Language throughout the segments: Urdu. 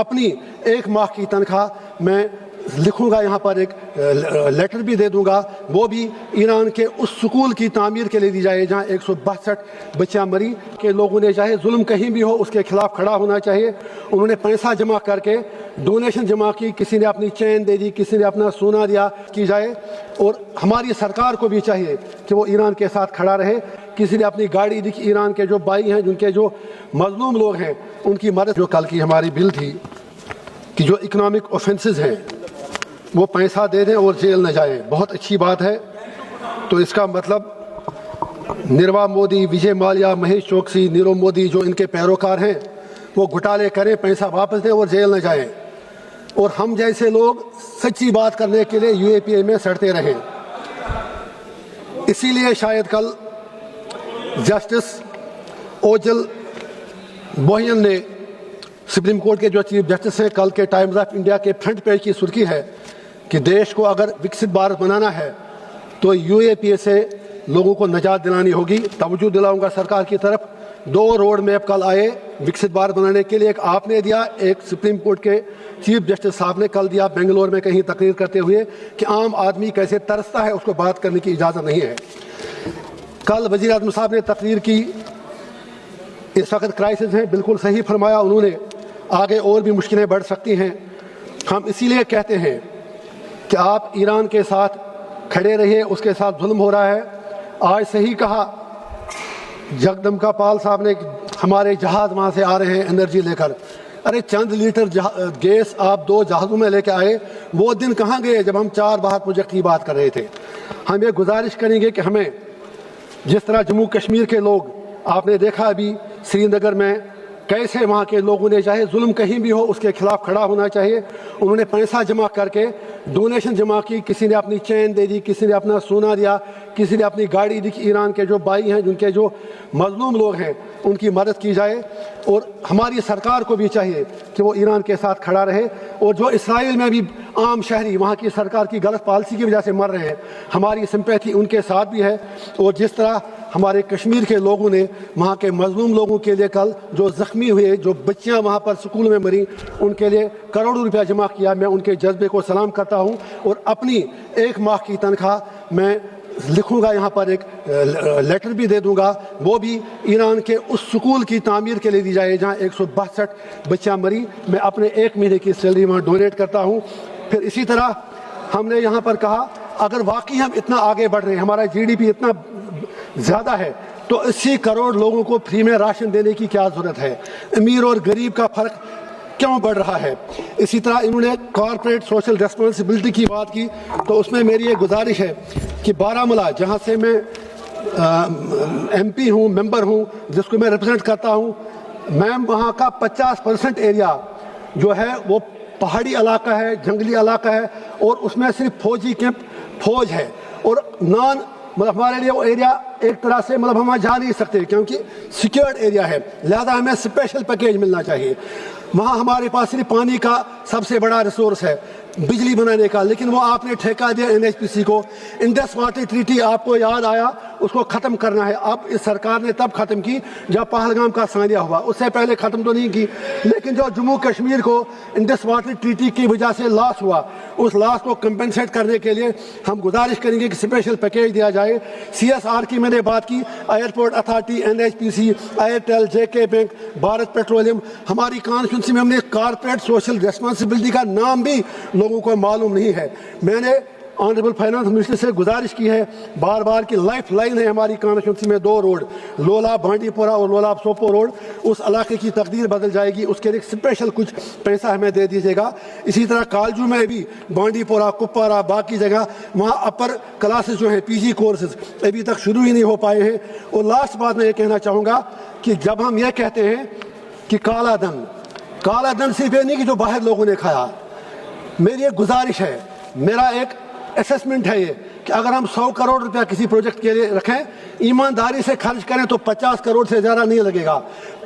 اپنی ایک ماہ کی تنخواہ میں لکھوں گا، یہاں پر ایک لیٹر بھی دے دوں گا، وہ بھی ایران کے اس سکول کی تعمیر کے لیے دی جائے جہاں 162 بچیاں مری کہ لوگوں نے چاہے ظلم کہیں بھی ہو اس کے خلاف کھڑا ہونا چاہیے۔ انہوں نے پیسہ جمع کر کے ڈونیشن جمع کی، کسی نے اپنی چین دے دی، کسی نے اپنا سونا دیا کی جائے، اور ہماری سرکار کو بھی چاہیے کہ وہ ایران کے ساتھ کھڑا رہے۔ کسی نے اپنی گاڑی دی، ایران کے جو بھائی ہیں، جن کے جو مظلوم لوگ ہیں، ان کی مدد۔ جو کل کی ہماری بل تھی کہ جو اکنامک اوفینسز ہیں وہ پیسہ دے دیں اور جیل نہ جائیں، بہت اچھی بات ہے۔ تو اس کا مطلب نروا مودی، وجے مالیا، مہیش چوکسی، نیرو مودی جو ان کے پیروکار ہیں وہ گھٹالے کریں، پیسہ واپس دیں اور جیل نہ جائیں، اور ہم جیسے لوگ سچی بات کرنے کے لیے UAPA میں سڑتے رہیں۔ اسی لیے شاید کل جسٹس اوجل بوہین نے، سپریم کورٹ کے جو چیف جسٹس ہیں، کل کے ٹائمز آف انڈیا کے فرنٹ پیج کی سرخی ہے کہ دیش کو اگر وکست بھارت بنانا ہے تو UAPA سے لوگوں کو نجات دلانی ہوگی۔ توجہ دلاؤں گا سرکار کی طرف، 2 روڈ میپ کل آئے وکست بھارت بنانے کے لیے، ایک آپ نے دیا، ایک سپریم کورٹ کے چیف جسٹس صاحب نے کل دیا بنگلور میں کہیں تقریر کرتے ہوئے کہ عام آدمی کیسے ترستا ہے، اس کو بات کرنے کی اجازت نہیں ہے۔ کل وزیر اعظم صاحب نے تقریر کی، اس وقت کرائسس ہیں، بالکل صحیح فرمایا انہوں نے، آگے اور بھی مشکلیں بڑھ سکتی ہیں۔ ہم اسی لیے کہتے ہیں کہ آپ ایران کے ساتھ کھڑے رہیے، اس کے ساتھ ظلم ہو رہا ہے۔ آج صحیح کہا جگدمبا پال صاحب نے، ہمارے جہاز وہاں سے آ رہے ہیں انرجی لے کر، ارے چند لیٹر گیس آپ 2 جہازوں میں لے کے آئے، وہ دن کہاں گئے جب ہم 4 بہار پروجیکٹ کی بات کر رہے تھے۔ ہم یہ گزارش کریں گے کہ ہمیں جس طرح جموں کشمیر کے لوگ، آپ نے دیکھا ابھی سری نگر میں کیسے وہاں کے لوگوں نے چاہے ظلم کہیں بھی ہو اس کے خلاف کھڑا ہونا چاہیے۔ انہوں نے پیسہ جمع کر کے ڈونیشن جمع کی، کسی نے اپنی چین دے دی، کسی نے اپنا سونا دیا، کسی نے اپنی گاڑی دی۔ ایران کے جو بھائی ہیں، جن کے جو مظلوم لوگ ہیں، ان کی مدد کی جائے، اور ہماری سرکار کو بھی چاہیے کہ وہ ایران کے ساتھ کھڑا رہے۔ اور جو اسرائیل میں بھی عام شہری وہاں کی سرکار کی غلط پالیسی کی وجہ سے مر رہے ہیں، ہماری سمپیتھی ان کے ساتھ بھی ہے۔ اور جس طرح ہمارے کشمیر کے لوگوں نے وہاں کے مظلوم لوگوں کے لیے کل جو زخمی ہوئے، جو بچیاں وہاں پر سکول میں مری، ان کے لیے کروڑوں روپیہ جمع کیا، میں ان کے جذبے کو سلام کرتا ہوں۔ اور اپنی ایک ماہ کی تنخواہ میں لکھوں گا، یہاں پر ایک لیٹر بھی دے دوں گا، وہ بھی ایران کے اس سکول کی تعمیر کے لیے دی جائے جہاں 162 بچیاں مری۔ میں اپنے 1 مہینے کی سیلری وہاں ڈونیٹ کرتا ہوں۔ پھر اسی طرح ہم نے یہاں پر کہا اگر واقعی ہم اتنا آگے بڑھ رہے ہیں، ہمارا GDP اتنا زیادہ ہے، تو 80 کروڑ لوگوں کو فری میں راشن دینے کی کیا ضرورت ہے؟ امیر اور غریب کا فرق کیوں بڑھ رہا ہے؟ اسی طرح انہوں نے کارپوریٹ سوشل ریسپانسبلٹی کی بات کی، تو اس میں میری ایک گزارش ہے کہ بارہمولہ، جہاں سے میں MP ہوں، ممبر ہوں، جس کو میں ریپرزینٹ کرتا ہوں، میں وہاں کا 50% ایریا جو ہے وہ پہاڑی علاقہ ہے، جنگلی علاقہ ہے، اور اس میں صرف فوجی کیمپ، فوج ہے، اور ہمارے لیے وہ ایریا ایک طرح سے ہم وہاں جا نہیں سکتے کیونکہ سیکیورڈ ایریا ہے، لہذا ہمیں اسپیشل پیکیج ملنا چاہیے۔ وہاں ہمارے پاس صرف پانی کا سب سے بڑا ریسورس ہے، بجلی بنانے کا، لیکن وہ آپ نے ٹھیکہ دیا NHPC کو۔ انڈس واٹر ٹریٹی آپ کو یاد آیا، اس کو ختم کرنا ہے۔ اب اس سرکار نے تب ختم کی جب پہلگام کا سانحہ ہوا، اس سے پہلے ختم تو نہیں کی، لیکن جو جموں کشمیر کو انڈس واٹر ٹریٹی کی وجہ سے لاس ہوا، اس لاس کو کمپنسیٹ کرنے کے لیے ہم گزارش کریں گے کہ اسپیشل پیکیج دیا جائے۔ CSR کی میں نے بات کی، airport authority, NHPC، Airtel, JK bank, Bharat petroleum, ہماری کانسٹیٹوئنسی میں ہم نے کارپوریٹ سوشل ریسپانسبلٹی کا نام بھی لوگوں کو معلوم نہیں ہے۔ میں نے آنریبل فائنانس منسٹر سے گزارش کی ہے، بار بار کی لائف لائن ہے ہماری کانسٹیٹوئنسی میں 2 روڈ، لولا بانڈی پورہ اور لولا سوپور روڈ، اس علاقے کی تقدیر بدل جائے گی، اس کے لیے اسپیشل کچھ پیسہ ہمیں دے دیجیے گا۔ اسی طرح کالجو میں بھی بانڈی پورہ، کپوارہ، باقی جگہ وہاں اپر کلاسز جو ہیں، PG کورسز ابھی تک شروع ہی نہیں ہو پائے ہیں۔ اور لاسٹ بات میں یہ کہنا چاہوں گا کہ جب ہم یہ کہتے ہیں کہ کالا دن صرف یہ نہیں کہ جو باہر لوگوں نے کھایا، میری ایک گزارش ہے، میرا ایک اسسمنٹ ہے یہ کہ اگر ہم 100 کروڑ روپیہ کسی پروجیکٹ کے لیے رکھیں، ایمانداری سے خرچ کریں تو 50 کروڑ سے زیادہ نہیں لگے گا۔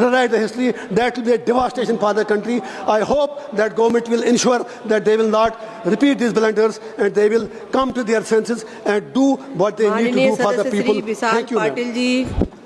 rewrite the history, that will be a devastation for the country. I hope that government will ensure that they will not repeat these blunders and they will come to their senses and do what they need to do for the people. Thank you.